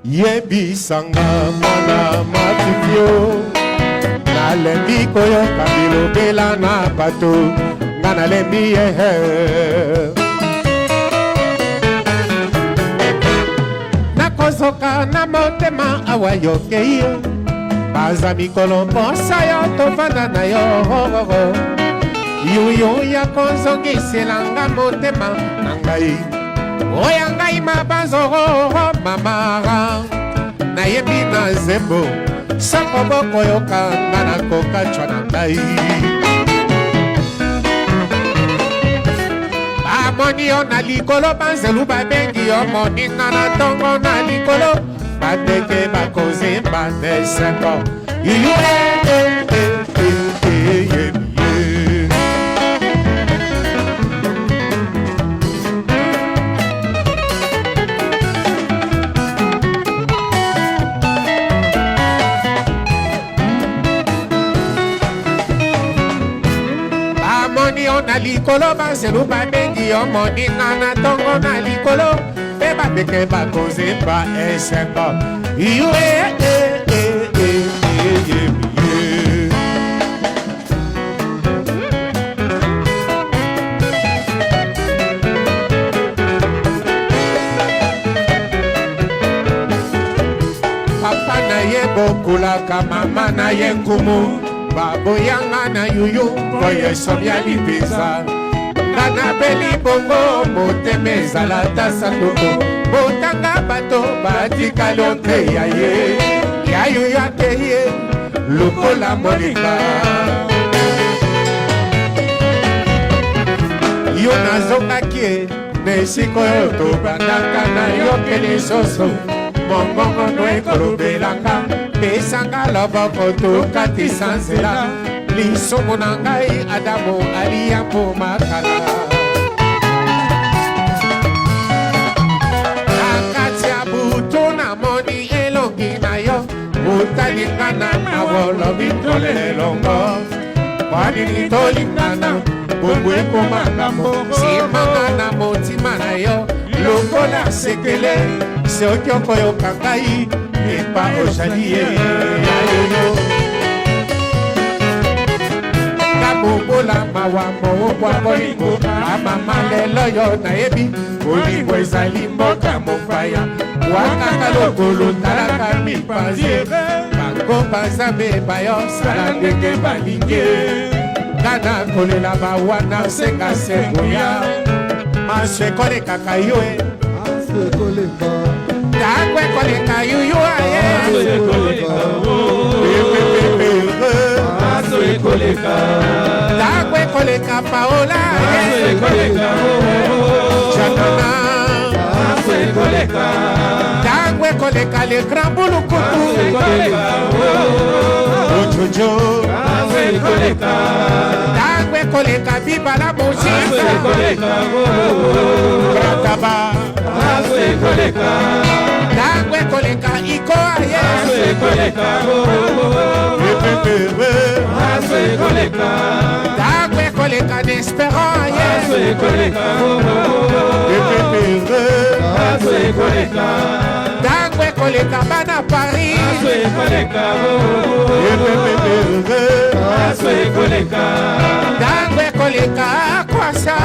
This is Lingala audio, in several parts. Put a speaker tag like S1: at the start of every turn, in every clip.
S1: Yebisanga mwana matifio nalembi koyoka bilobela na bato nga nalembi yehe nakozoka na motema awa yokei baza mikolo mposa yo tovanda na yo yuyo ya kozongiselanga motema na ngai oya ngai mabanzoro mamara nayebi na zembo sako bokoyoka nga nakokatwa na ngai bamoni yo na likolo banzelu babengi yo moninga na ntongo na likolo bandeke bakozemba nesengo na likolo banzelu babengi yo moninga na ntongo na likolo mpe bandeke bakozemba esengo papa na ye bokulaka mama na ye nkumu baboyanga na yuyu koye sobya lipiza ngana beli bongo motema ezala ta sanduku botanga bato batikali ote ya ye ya yuyu akeye lokola moninga yo nazongaki na esika oyo tobandaka na yokeli soso mongongo no ekolobelanga pesanga loboko tokatisa nzela lisungu na ngai adamu aliyambo makala na kati ya butu namoni elongi na yo otalingana na wolobi tolelongo kwanini tolingana bongo ekomangambo simanga na motima na yo lokola sekele soki okoyoka ngai epa ozali ye ayoyo kabobola mawa mowokwa bolingo amama lelo yo nayebi bolingo ezali mboka mopaya wakaka lokolo talaka mipanzi bango bazambe bayo sala ndenge balingi ngana kolela bawana senga sengoya maso ekolekaka yo Takwe koleka yuyu aye Takwe koleka paola Janana Takwe koleka le grand bulukutu Ojojo Takwe koleka bibala moji Krataba Dangwe koleka iko aye Dangwe koleka n'espérant aye Dangwe koleka bana Paris Dangwe koleka kwasa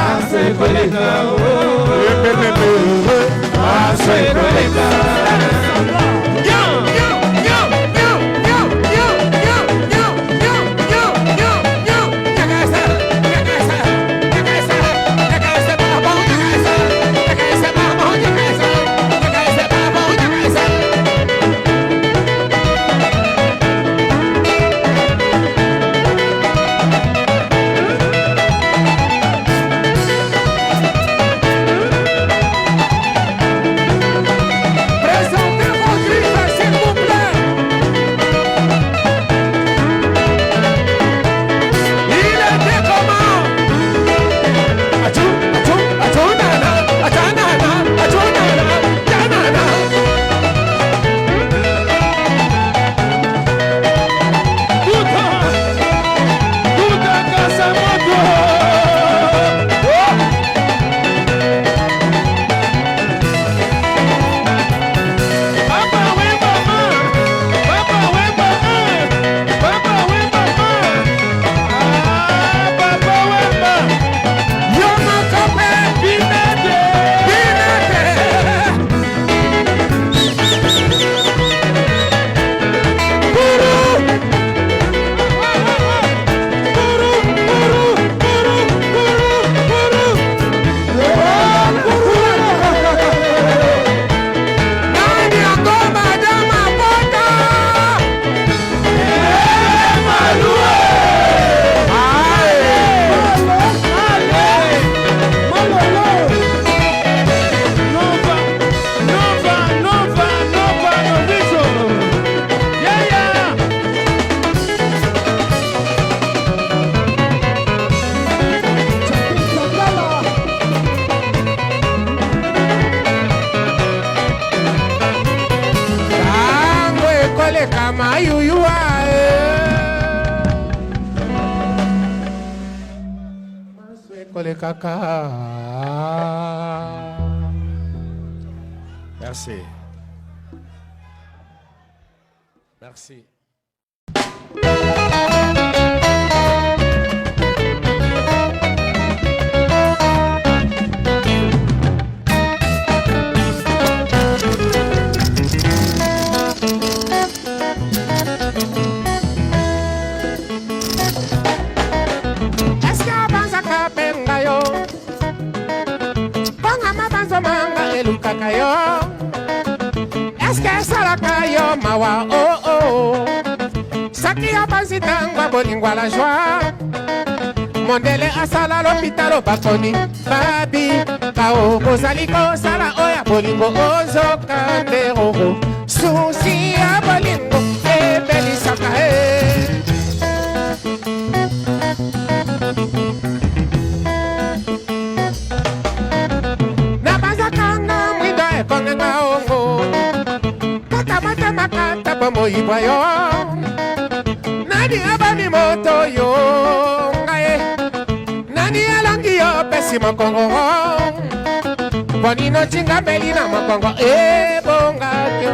S1: koleka mayuyua maswe kolekaka. Merci. Merci.
S2: Eske salaka yo mawa oh oh. Saki ya bansi tangwa bolingwa la joie. Mondele asala l'hôpital bakoni. Babi kao kozali kosala oya bolingo ozo kandero. Susi ya bolingo ebelisaka makata bomo ibayo nani abani moto yo ngae nani alangi yo pesi makongo bonino chinga belina makongo bonga kyo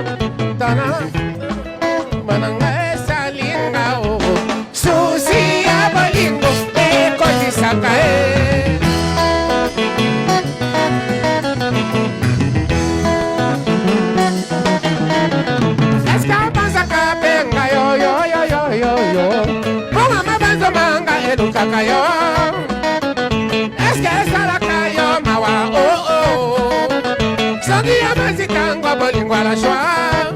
S2: tana mananga salinga o susi abolingo kotisaka Kaka yo, eske salaka yo mawa oh oh. Songi ya mazikangwa bolingwa la joie.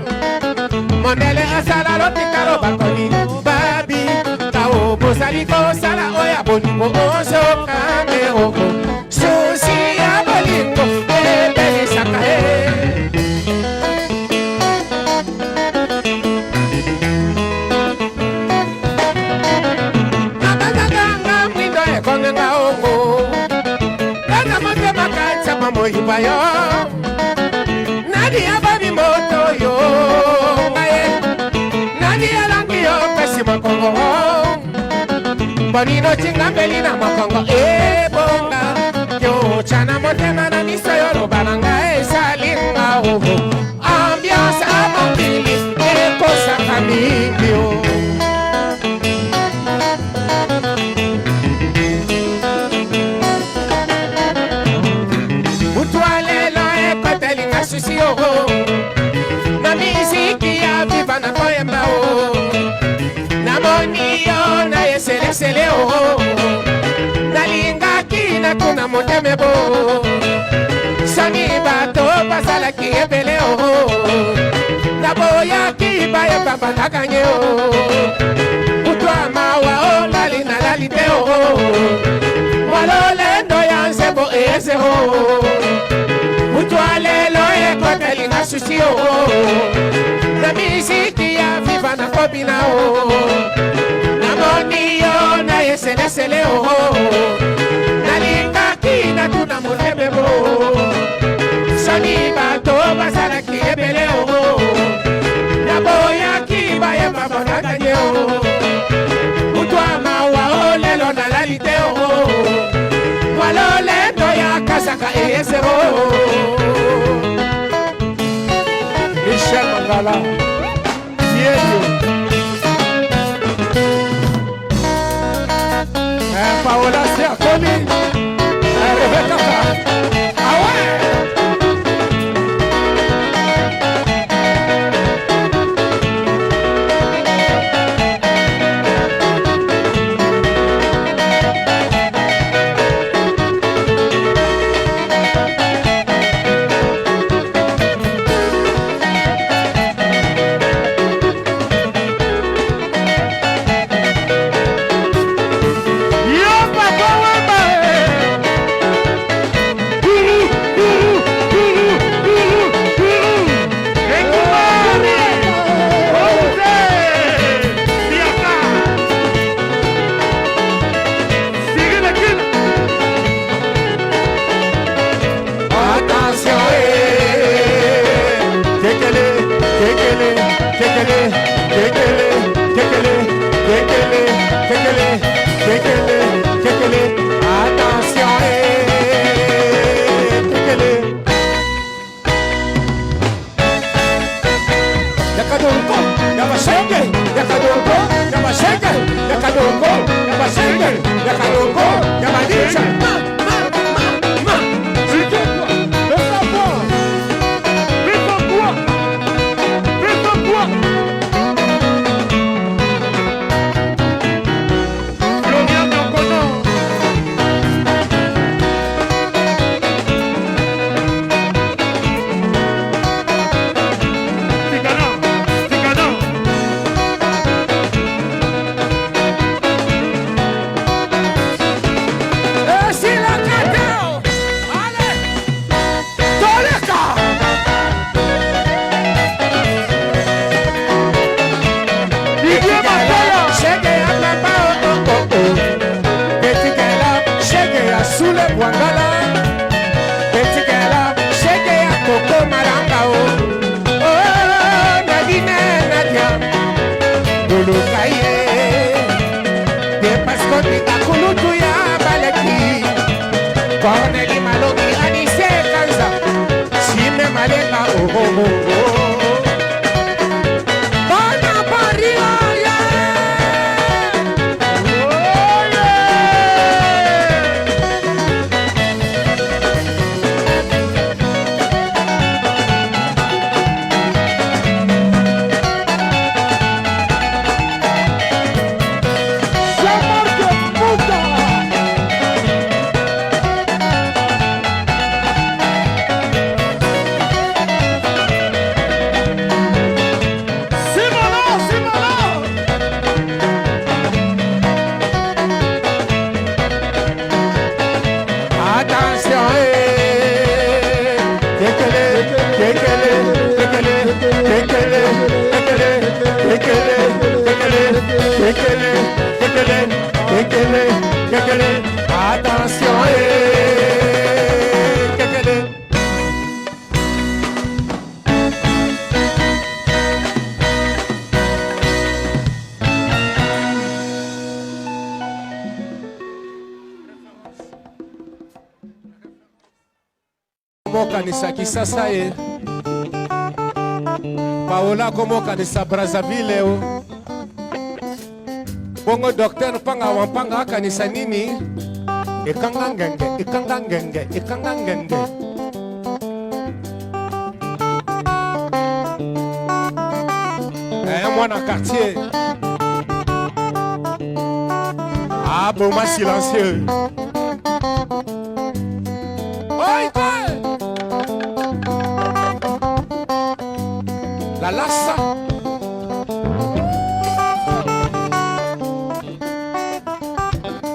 S2: Mondele asala l'hôpital bakoni. Babi kao bosali kosala oya bolingo ozo kamero. Susi ya bolingo ebelisaka Ibayo nadi abami moto yo nadi alangi yo pesi makongo bonino chinga belina makongo bonga yo chana motema na miso yo lobananga salinga ambiance amambili kosa kamibio susi oh na miziki ya viva na koyemba oh na moni yo na yeselesele oh na lingaki na kuna moteme bo sani bato basalaki ebele oh na boyaki baye babatakanye oh kutwa mawa oh lali na lali te oh walolendo ya nsebo eze oh Mutualelo ekoteli na susi oh na miziki ya viva na kobina oh na moni yo na yeselesele oh na lingaki na tuna moteme bo soni bato basalaki ebele oh na boyaki baye babonakanye oh mutwa mawa oh lelo na lalite oh walolendo ya kasaka ese oh Michel Mangala, Diego, Paola Siakomi, Rebecca, ah ouais. Yakadoko, Yabashenge, Yakadoko, Yabadisha. Corneli Maloki Anise Kanza Sime Malenga oh oh oh oh Bona Paria Attention, Mokanisa Kisasa ye Paola Komokanisa Brazzaville o Bongo docteur Panga Wampanga Akanisa nini Ikangangenge, ikangangenge, ikangangenge Moi dans quartier Ah bon ma silencieux La lassa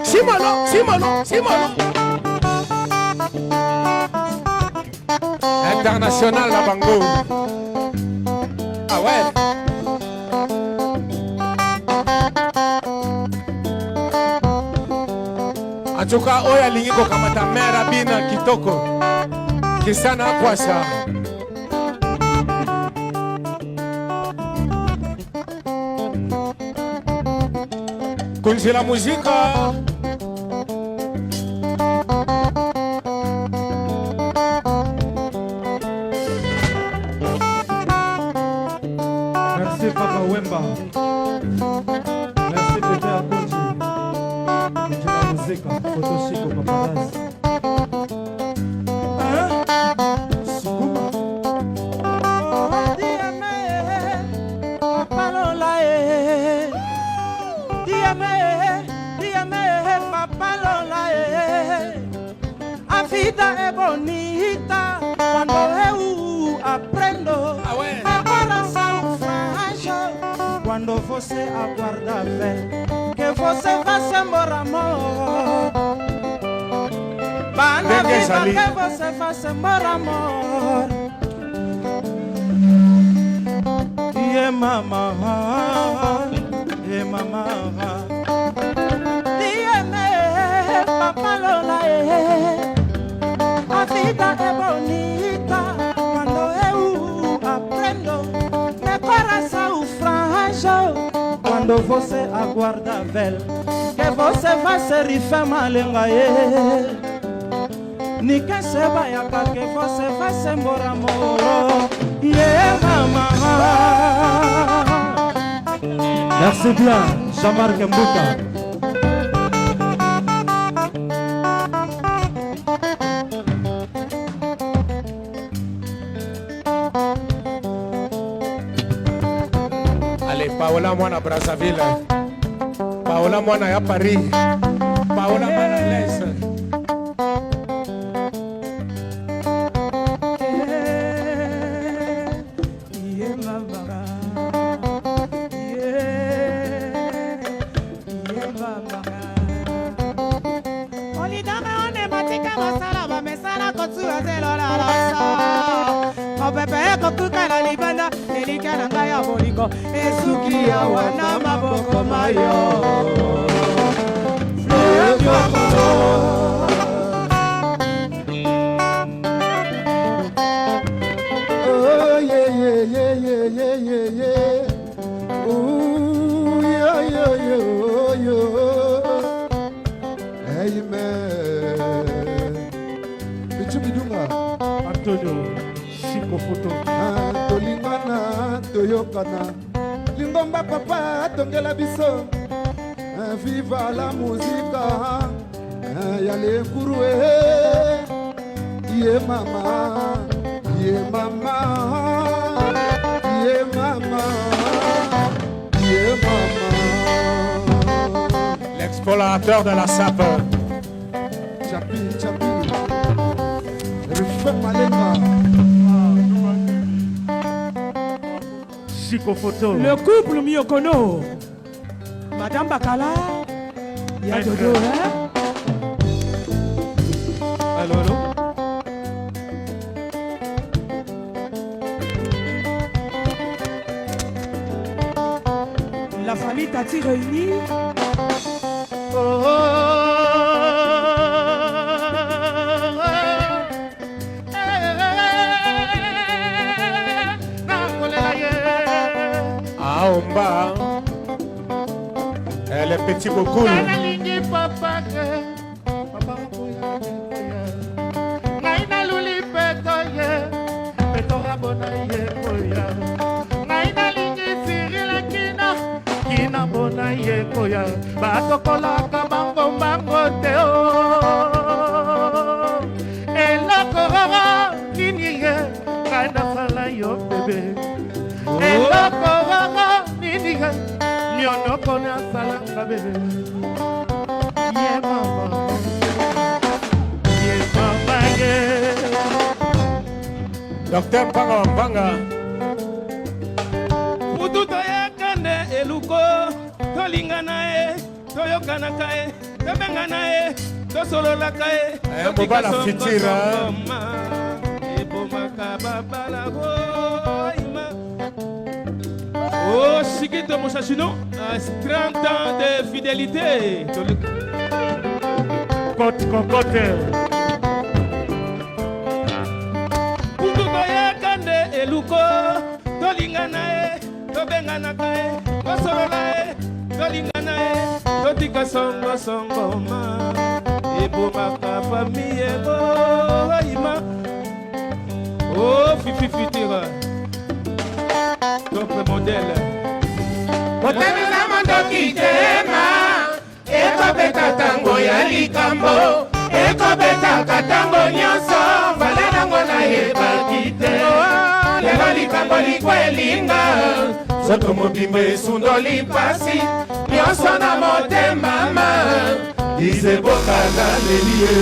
S2: Simolo, Simolo, Simolo International la bango Ah ouais En tout cas, oya lingo kama ta mère Bina Kitoko Kisana Kwasa Kunzi la musica
S3: Merci Papa Wemba. Merci Pepe Akonji. DJ la musica, Fotoshiko Paparazzi. Sukuma.
S4: A vida é bonita quando eu aprendo. Meu coração frágil quando você aguarda ver que você vai ser meu amor. Vai na vida que você vai ser meu amor. E mamá, Papa Lola, a vida é bonita quando eu aprendo. Meu coração frágil quando você aguarda ver que você vai ser malenga. Ninguém se vai acá que você vai ser meu amor.
S3: Merci bien, Jean-Marc Mbouka.
S1: Allez, Paola Moana Brazzaville, Paola Moana à Paris, Paola Moana Laisse.
S4: Esuki ya wana maboko mayo
S5: Oh yeah yeah yeah yeah yeah yeah yeah. Ooh yo yo yo yo. Hey man. Bichu bidunga.
S3: Antonio Chico Photo.
S5: Tolingana toyokana. Lingomba papa tongela biso. Viva la musica. Yale kurue. Ye mama. Ye mama. Ye mama. Ye mama.
S1: L'explorateur de la sape.
S5: Chapi, chapi. Refais malenga.
S3: Chico Photo.
S4: Le couple Miokono Madame Bakala ya Dodo hein.
S3: Allô, allô.
S4: La famille Tati réunie.
S1: Aomba, elle est petit beaucoup.
S2: Batokolaka bango bango te o elokoro nini ye kana sala yo bebe elokoro nini ye nyono kona sala nga bebe ye mama ye
S1: Docteur Panga Panga.
S4: Mutu toyakane eluko tolingana e toyokanaka e tobengana e tosololaka e
S1: Bobala Fitira.
S4: ebomaka babala oima. Oh Chikito Mouchachino, 30 ans de fidélité.
S3: Côte Cocotte.
S4: Mutu toyakane eluko tolingana e tobenganaka e tosolola e tolingana e totika songo songo ma ebomaka famille eboima. Oh Fifi Fitira, top modèle.
S2: Motamisa mondoki tema ekobeta tango ya likambo ekobetaka tango nyonso mbala nango nayebaki te lelo likambo likwelinga soto mobimba esundoli mpasi nyonso na motema ma izebokana lelie.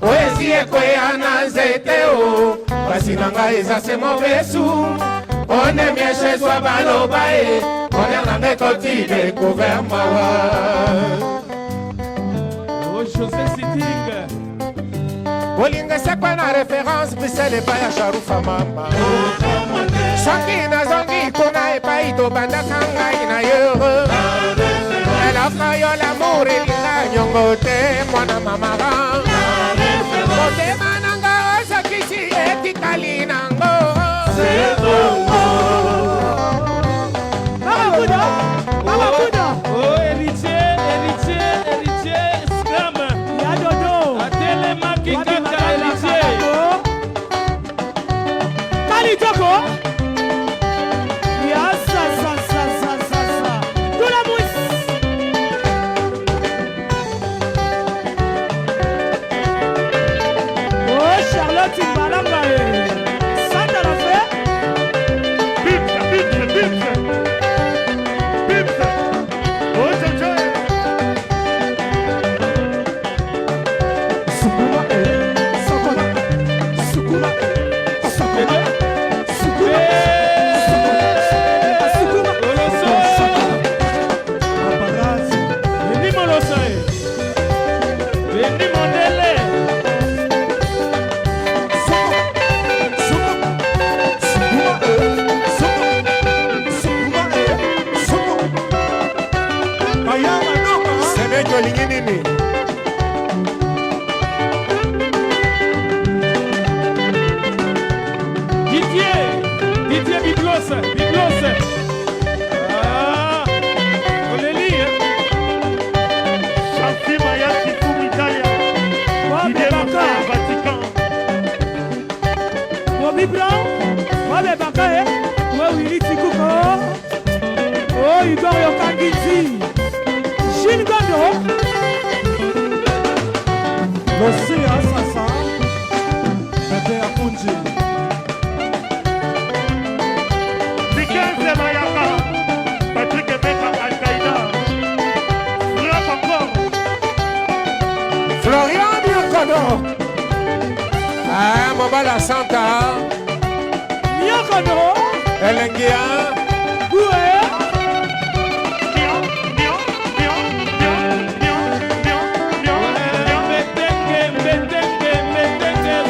S2: Oezi ekweya na nzete o basi na ngai eza se mobesu one mieshe zwa baloba e one na metoti découvert mawa.
S4: Oh José Siting,
S1: Bolinga sekwa na référence Bruxelles epai ya Sharufa mama. Soki nazongi kuna epai tobandaka ngai na yo elle offre yo l'amour elinga nyongo te mwana mamara. Nejo olingi nini?
S3: Didier Biblos. Ah, on les lit, hein.
S6: Chanti Maya Kifou Italia. Didier Baka, Vatican.
S4: Bobby Brown, Wabe Baka, Willy Tikuko, oh, Igor Yokangiti, Gilles Gondo,
S3: L'océan Assassin, Bébé Apunji.
S6: Dikenze Mayaka. Patrick Emeka Al-Qaïda. Frappe encore.
S1: Florian Biokono. Ah, Mobala Santa.
S4: Yokono,
S1: Elengia.
S4: Goué,
S6: Mion, mion, mion, mion, mion, mion, mion, mion.
S4: Mbetenge,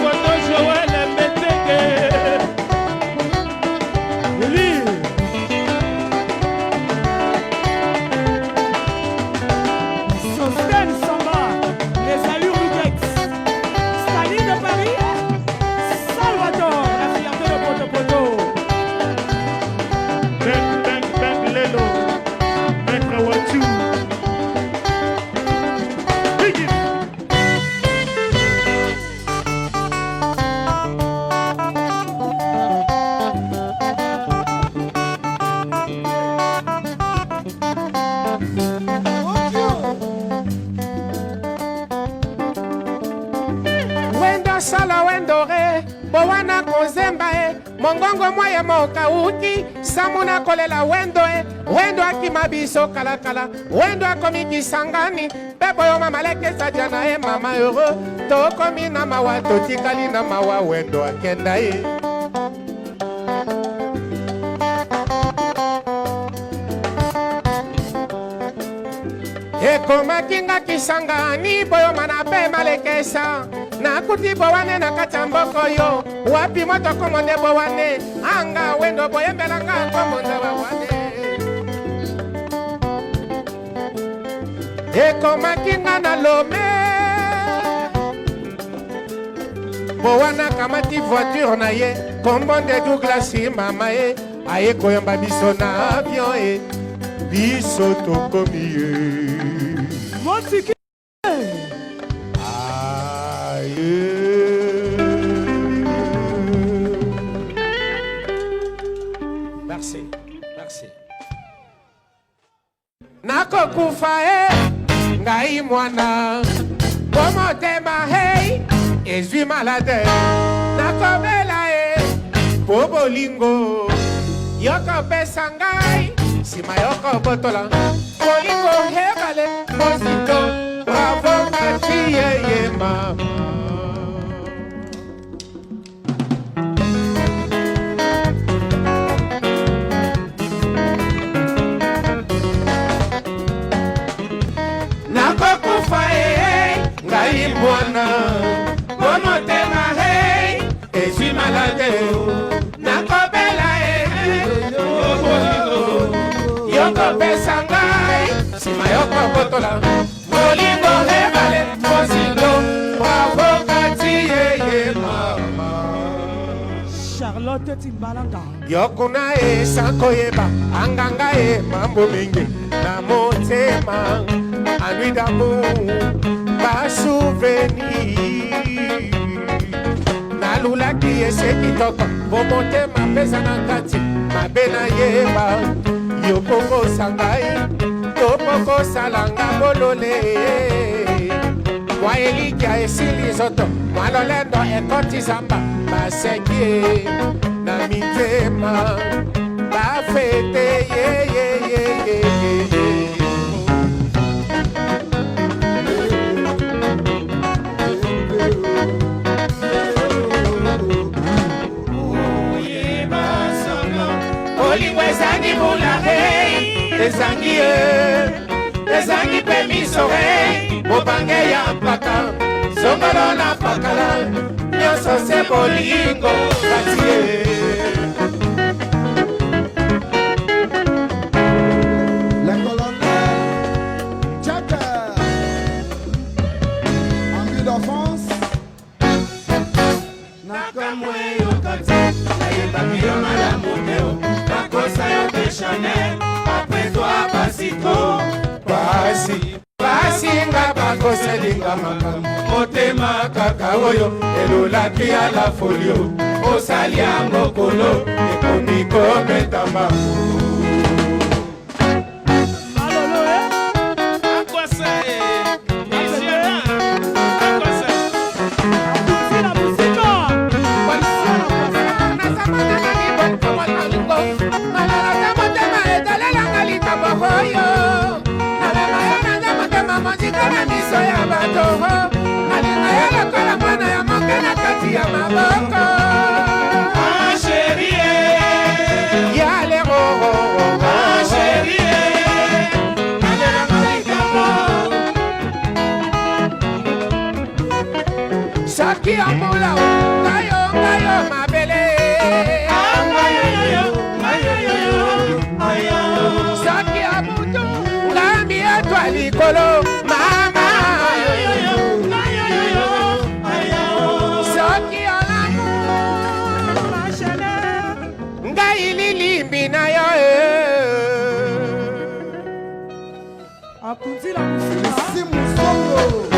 S4: Photo Joël, Mbetenge.
S3: Eli,
S4: Sosten Samba, les allures du Gex, Staline de Paris, Salvador, la fierté de Poto.
S6: Bang, bang, bang, Lelo. Maître Wachou. Biggie.
S2: Wendo sala wendo re bowana kozemba e mongongo mwaye mokauki samuna kolela wendo e wendo akima biso kalakala wendo akomi kisangani mpe boyoma malekesa jana e mama heureux tokomi na mawa totikali na mawa wendo akenda ye ekomaki nga kisangani boyoma na mpe malekesa nakuti bowane na kati ya mboko yo wapi moto kombo nde bowane anga wendo boyembelanga kombo nde bowane ekomaki nga na lome bowana kamati voiture na ye kombo nde Douglas mama ye aye koyamba biso na avion e biso tokomi ye
S4: Montiki,
S2: Merci, merci. Nakokufa ngai mwana bomotema hey ezwi malade nakobela po bolingo yokopesa ngai nsima yokobotola bolingo hebale mosito bravo kati yeye mama nakokufa ngai mwana bomotema hey ezwi malade nakobela yokopesa ngai nsima yokobotola bolingo hebale mosito bravo kati yeye mama
S4: Charlotte Timbalanga,
S2: yokuna sankoyeba anganga mambo mingi na motema anui d'amour basouvenir nalulaki ese kitoko bomotema pesa na kati mabe na yeba yokokosa ngai tokokosalanga bolole mwa elikia esili nzoto mwa lolendo ekoti zamba baseki na mitema bafete yeyeyeyeye olingo ezangi bulare ezangi mpe misore mobange ya mpaka songolo na pakala nyonso se bolingo batie
S5: La colonne Chaka
S1: basi basinga bakoselinga makambo motema kaka oyo elolaki ya la folio osali yango kolo ekomi kobeta mbangu Saki amula ngayo ngayo mabele Saki amutu ngambi etwa likolo mama Saki alamu ngai lilimbi na yo
S4: Akunzila musika
S5: Si musongo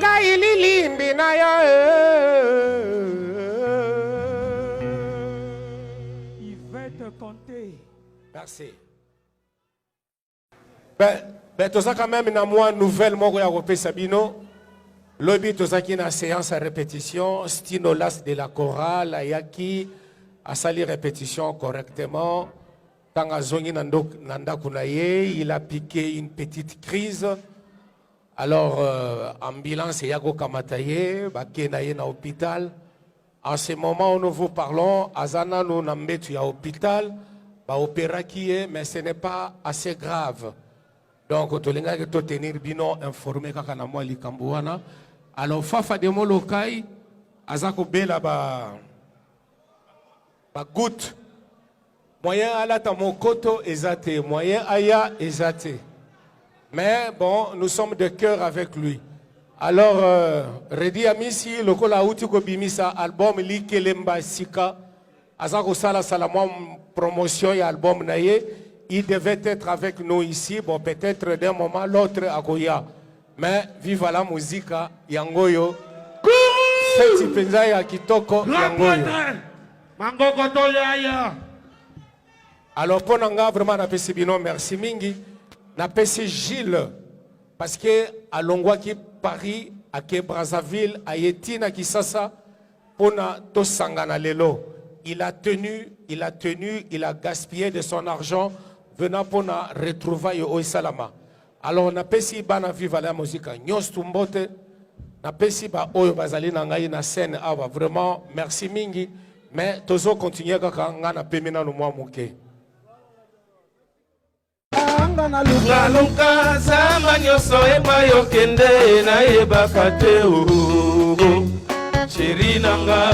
S2: ngai lilimbi na yo.
S4: Il va te compter.
S2: Merci. Ben, tout ça quand même, na moi nouvelle moko ya kopé Sabino. Lobi tout ça qui na séance à répétition, Stinolas de la chorale, ayaki a sali répétition correctement. Tanga zongi nanda kunaye, il a piqué une petite crise. Alors ambulance yako kamataye, bakenaye na hôpital. En ce moment où nous vous parlons, azana nous nambetu ya hôpital, ba opéra qui est, mais ce n'est pas assez grave. Donc, tu as que tenir bino informé kaka na moi likambouana. Alors, fafa de mo lokai, azako bela ba goutte. Moyen ala ta mon koto ezate, moyen aya ezate. Mais bon, nous sommes de cœur avec lui. Alors, Redi Amisi, le kola uti ko bimisa album li kelemba sika. Azako sala salamwa promotion ya album naye. Il devait être avec nous ici, bon peut-être d'un moment l'autre à Goya. Mais vive la musique, yangoyo. Feti penza ya kitoko yangoyo.
S6: Mangoko toyaya.
S2: Alors pour nanga vraiment na pesi bino merci mingi. Na pesi Gilles parce que à Longwa qui Paris, à Brazzaville, à Yetina Kisasa pour na to sangana lelo. Il a tenu, il a gaspillé de son argent venant pour na retrouver au Salama. Alors on a pesi bana viva la musique nyos tumbote na pesi ba oyo bazali na ngai na scène awa vraiment merci mingi mais tozo continuer kaka ngana pemina no mwa muke.
S7: Luka luka sama nyoso eba yokende na eba kate ugo Chiri nanga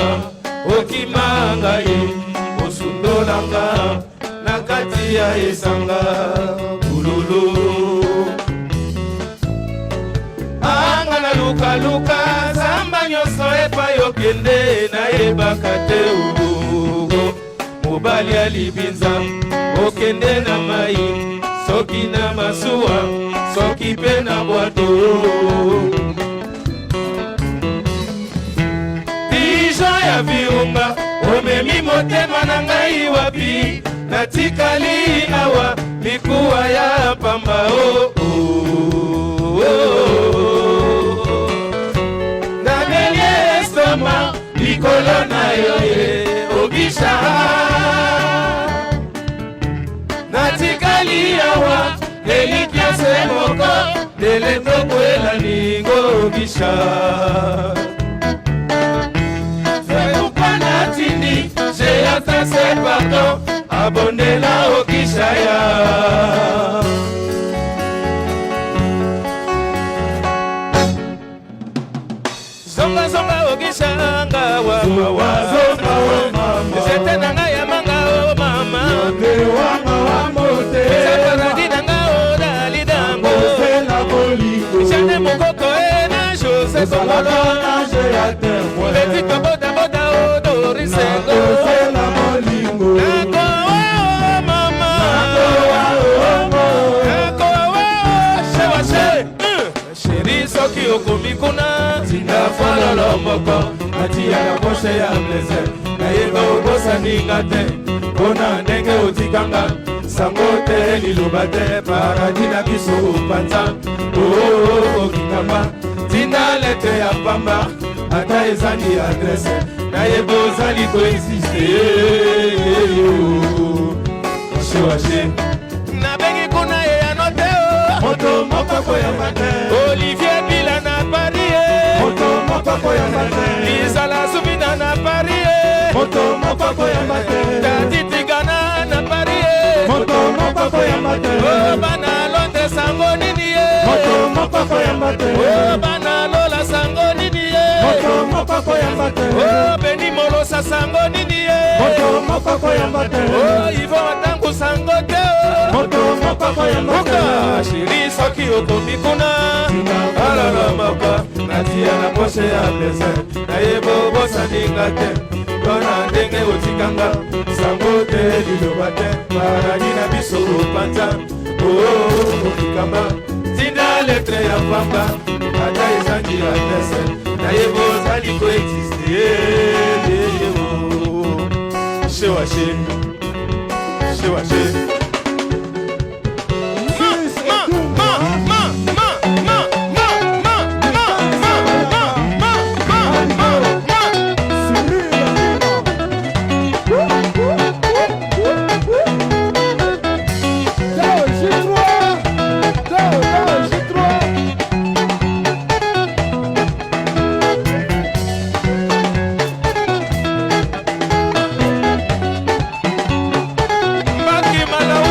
S7: okimanga ye osundolanga nakati ya esanga bululu Angana luka luka sama nyoso eba yokende na eba kate ugo Mobali ya libinza okende na mai Soki na masuwa, soki pe na bwato Bija ya viunga, omemi motema na ngai wapi Natikali awa, mikuwa ya pamba Nabeli estoma, likolo na yoye, obisha Natikali awa, elikia semoko, delendo kwela ningo bisha. Feupa natindi, j'ai atteint ce pardon, abonnez-la au Kishaya. Zonga zonga au Kishanga, wa zonga wa mama. C'était nanga ya manga o mama. Jane mokoko ena Jose Komolo Leti kaboda boda odori sengo Nako wa mama Nako wa shewa she Sheri soki okumikuna Tinda fololo moko Natia ya poshe ya mleze Na yeba ubosa ningate Kona nenge utikanga Sangote lilubate paradina kisu upanza Kikamba Tina lete ya pamba Ata ezali adrese Na yebo zali ko existe Washe washe Na bengi kuna ye anote Moto mokako ya mate Olivier Bila na Paris Moto mokako ya mate Lisa la Subina na Paris Moto mokako ya mate Tati Tigana na Paris Moto mokako ya mate Bana londe sango nini ye Moto mokako ya mate Bana lola sango nini ye Moto mokako ya mate Beni molosa sango nini ye Moto mokako ya mate Ivo watangu sango te Moto mokako ya mate Moka shiri soki okomikuna Alala moka Natia na poshe ya blese Na yebo bosa ningate Kona ndenge utikanga Sangote lilobate Paradina biso upanza Kikamba Tinda letre ya pamba Ata izani nayebi adresse nayeba ozali koexiste shewashe Mala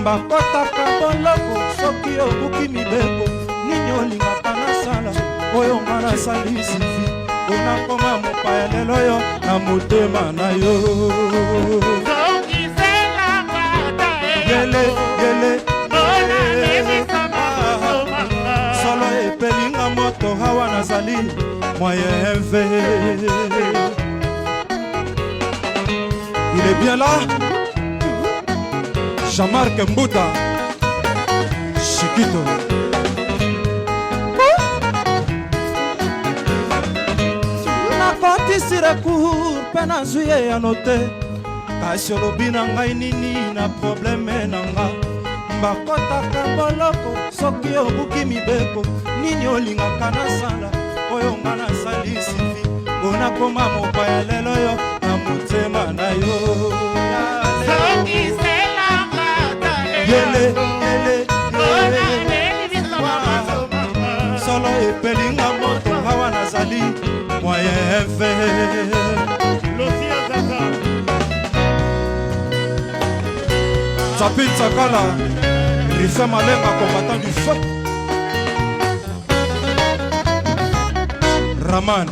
S5: bakotaka boloko soki obuki mibeko nini olingaka nasala oyo nga nasali sifi onakoma mopaya lelo yo na motema na yo yele yele solo epelinga moto hawa nazali moyen V. Il est bien là, Jean-Marc Mbouta, Chiquito. Nakotisi recours mpe nazwi ye ya note kasi olobi na ngai nini na probleme na nga bakotaka boloko soki obuki mibeko nini olingaka nasala oyo nga nasali sifi onakoma mopaya lelo yo na motema na yo yele yele solo epelinga moto hawa nazali moyen V. Zapin Sakala, Rifem Malenga, combattant du feu. Raman.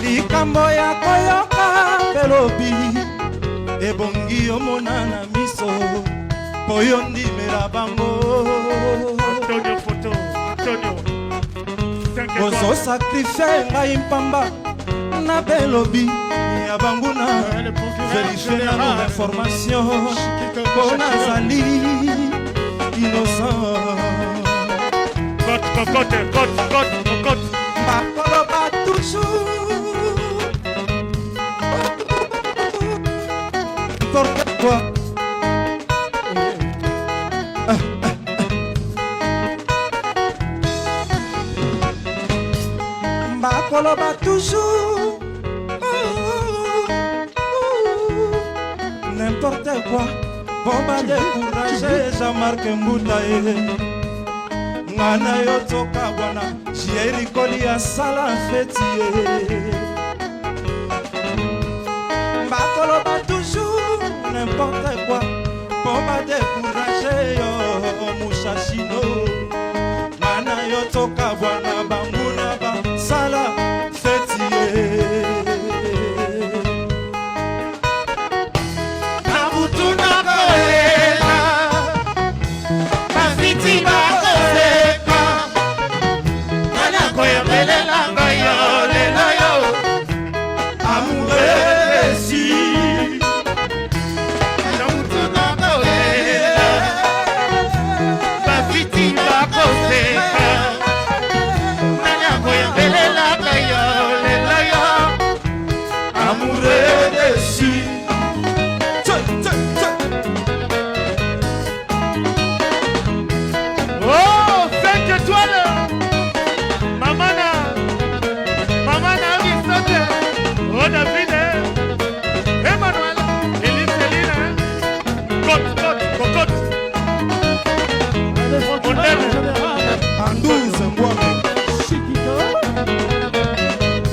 S5: Likambo ya koyoka pelobi ebongi omonana miso poyo ndimela bango
S6: Antonio photo, Antonio.
S5: ozo sakrifie ngai mpamba na belobi ya banguna verifie nano information po nazali innocent
S6: Cote.
S5: bakoloba toujours n'importe quoi bakoloba toujours n'importe quoi pour ba décourager Jean-Marc Mbouta ngana yo toka bwana jieri koli ya sala feti bakoloba toujours n'importe quoi pour ba décourager yo mushashino ngana yo toka bwana banguna ba sala feti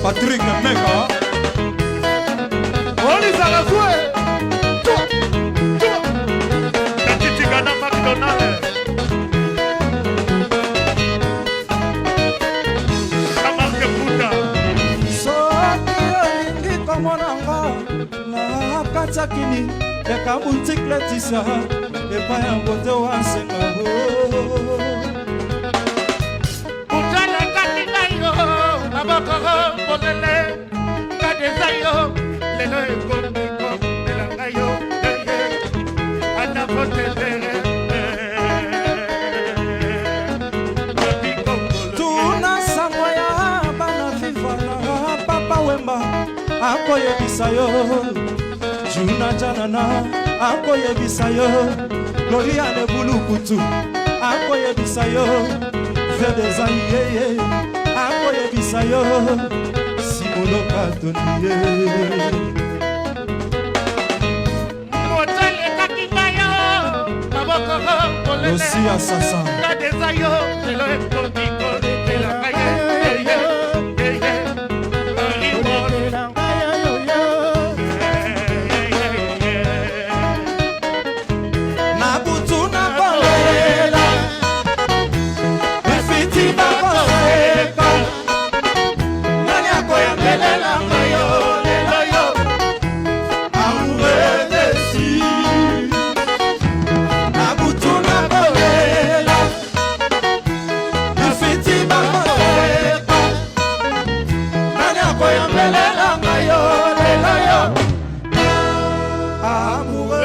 S5: Patrick Meka Olisa la fue
S6: Tati Gana McDonald. Jean-Marc Mbouta.
S5: soki olingi komonanga na katsakini eka boutique Letisia epai yango te wasenga
S2: Abakoro bolele kadezayo lelo ekomiko elangayo ana potelere
S5: tuna sango ya bana vivana papa wemba akoyebisa yo juna janana akoyebisa yo Loriane bulukutu akoyebisa yo vedezayeye akoyebisa yo simolo katoniye
S2: motale kakingayo abakoro bolele
S5: osi asasa
S2: kadezayo lelo ekomiko elangayo
S5: nakoyambelela ngai yo lelo yo amoureux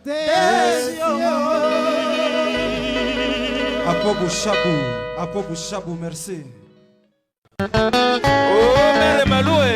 S5: desio Apo Bouchabou, merci.
S7: Oh, Mère Maloué.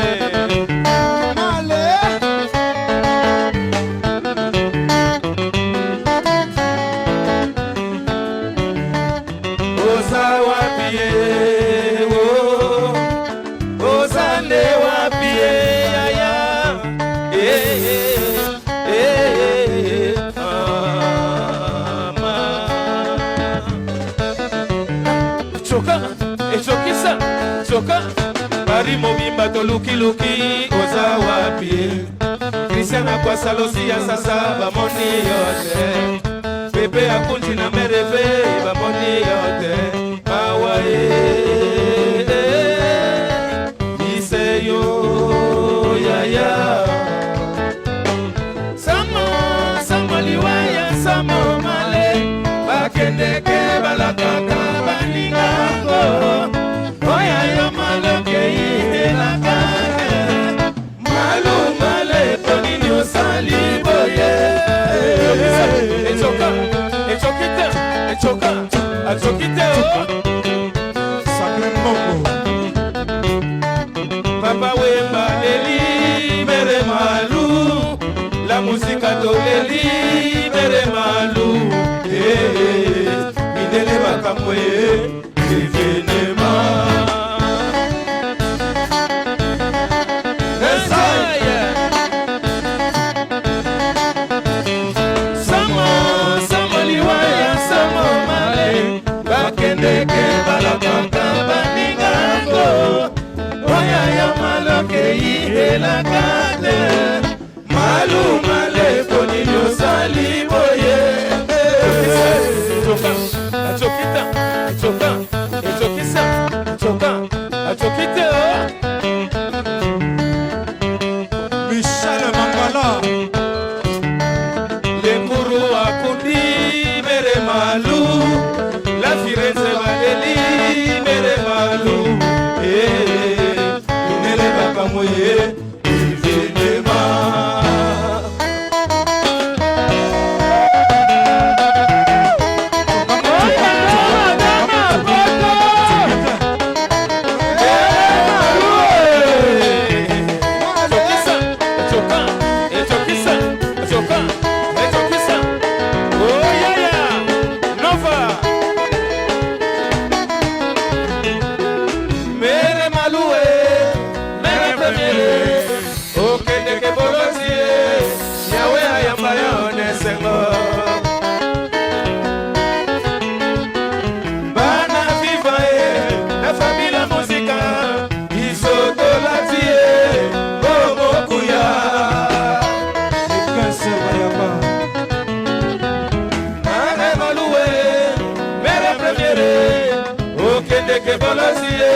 S7: Choka Bari mobimba to luki luki oza wapi Christiana kwa salosi ya sasa bamoni yote Pepe akunti na mereve bamoni yote Awaye Iseyo yaya Samo liwaya samo male Bakendeke balakaka baningango Oya yo maloke la kare Malu male toni nyo sali boye Echoka Echokite
S5: Sacré Mongo
S7: Papa wemba libere malu La musica to libere malu Midele bakamwe Evenema Bakendeke balakaka baningango Oya ya maloke ihela kate Malu male koni nyosali boye Achokita
S5: Michel Mangala
S7: Lenguru akundi mere malu La Firenze valeli mere malu Inele baka moye Ivenema Que bolosie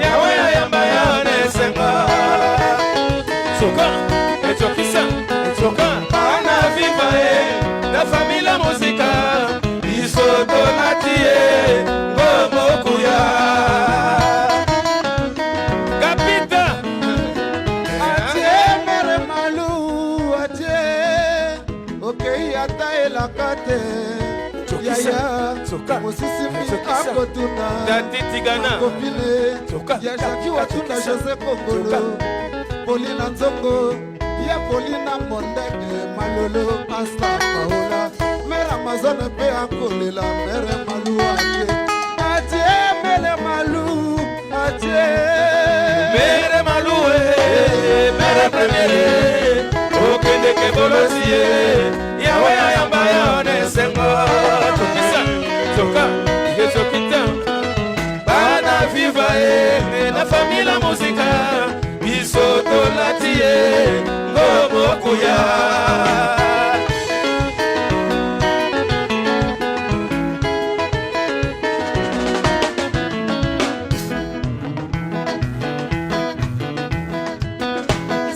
S7: yawe ayamba yaone senga soka ana viva la familia musica isoto natie ngomo kuya kapita
S5: Atie mere malu atie okay ata elakate Yaya Mosisi Miko Tuna
S7: Datitigana
S5: Kopile Ya Jackie Watuna Jose Kongolo Polina Nzongo Ya Polina Mondege Malolo Pasta Paola Mera Amazon Pe Ankolela Mere Malu Atie Mere Malu Atie
S7: Mere Malu Mere Premiere Okende ke bolosie Yawe ayamba yaone sengo Bana viva la familia musica Bisoto latie Ngomo kuya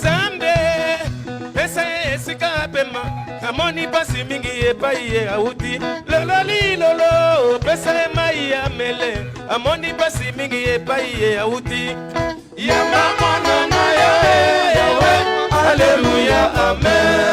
S7: Zambe Pesa esika pema Kamoni pasi mingi epa iye auti Lolo li lolo pesa ye mai ya mele amoni pasi mingi epai ye auti yamba mwana na yo yawe alleluya amen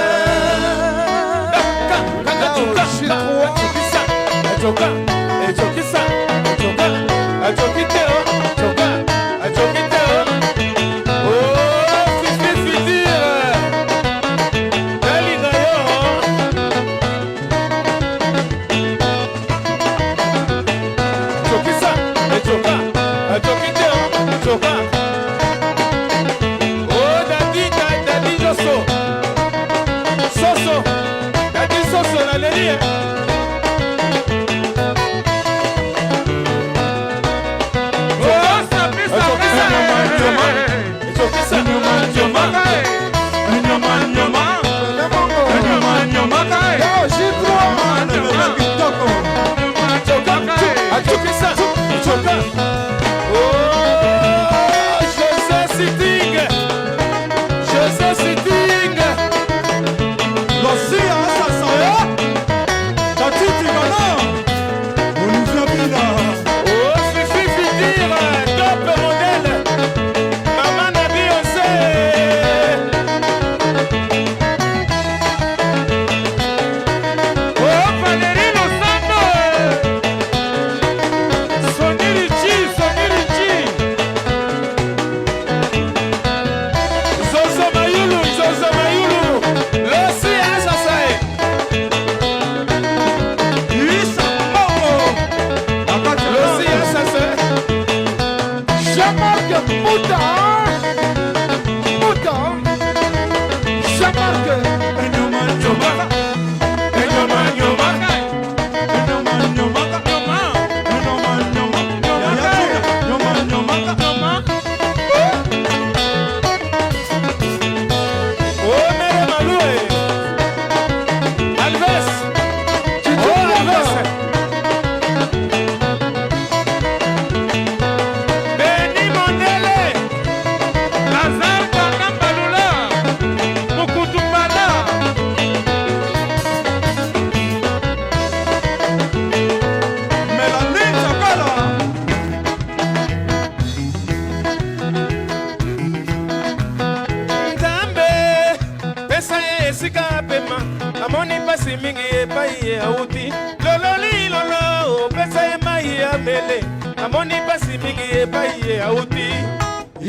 S7: amoni pasi mingi epai ye auti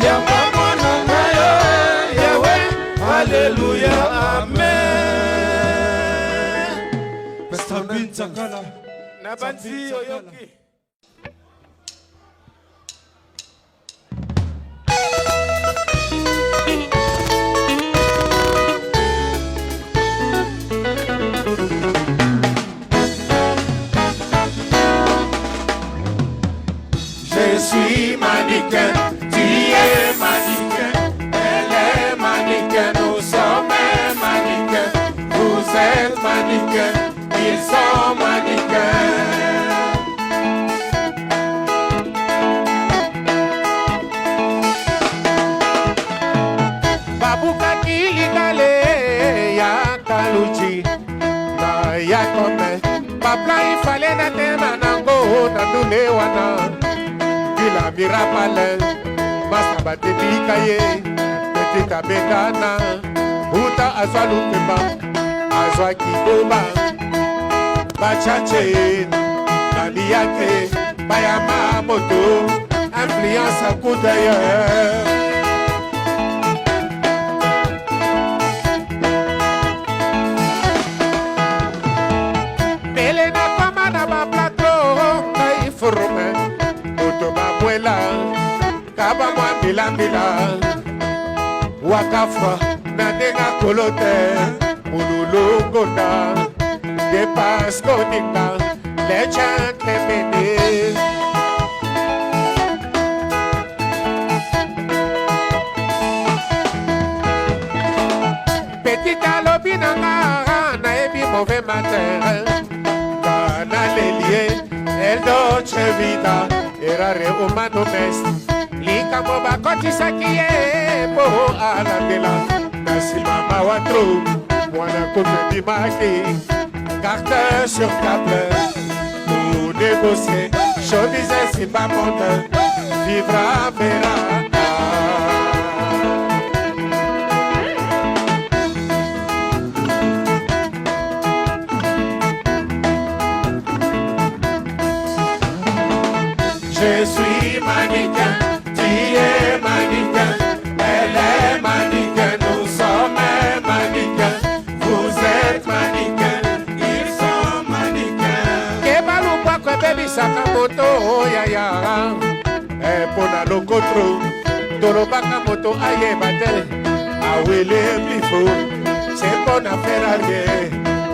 S7: yamba mwana na yo yawe alleluya amen
S5: Sabine Sakala
S7: na banzi oyoki
S1: Je suis mannequin, tu es mannequin, elle est mannequin, nous sommes mannequins, vous êtes mannequins, ils sont mannequins. Babuka kiligale ya kaluchi na ya kome, babla ifale na tema nango na dule wana. La mirapale masabate bikaye etika bekana uta azwa lupemba azwa kiboba bachache nani yake bayama moto influence coup d'ailleurs. Bele na kama na ba plateau ngai forume kaba mwambilambila wakafwa na ndenga kolote mululungonda depaskoninga lechantemene petita lobinanga na ebi mauvais matin kana lelie el dolce vita erare umano mest likamo bakotisaki ye po alandela nasimama watro mwana kotondimaki carte sur table négocier. Showbiz c'est pas monde, vivra verra. Je suis mannequin, tu es mannequin, elle est mannequin, nous sommes mannequins, vous êtes mannequins, ils sont mannequins.
S2: Kebalu kwa kwe baby sakamoto oh ya ya.
S1: Pona lokotro, tolobaka moto aye batel, awele blifo, c'est bon à faire arrière,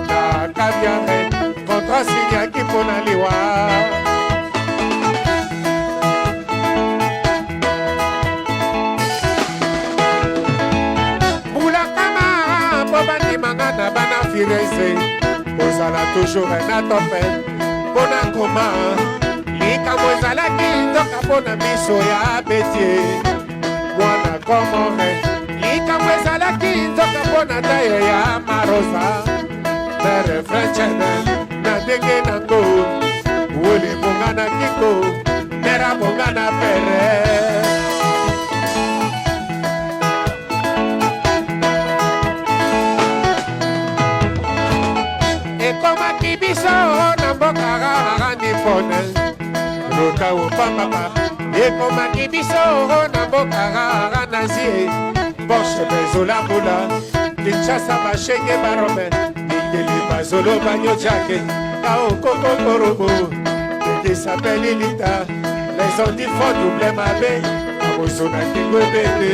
S1: na kaviare, contre signa qui pona liwa.
S2: Na bana firese ozala toujours un atopel mpona koma likambo ezalaki nzoka mpona miso ya betie mwana komore likambo ezalaki nzoka mpona tayo ya marosa mere frenchene na ndenge nango woli bonga na kiko mera bonga na pere. Ekomaki biso na mboka rara nipone loka opamama. Ekomaki biso na mboka rara nazie Porsche bezolambula Kinshasa bashenge barome Mikeli bazolo banyo jake Kao koko korobo Eke s'appelle Lilita Les ondits font double mabe Abozona kingwe bebe.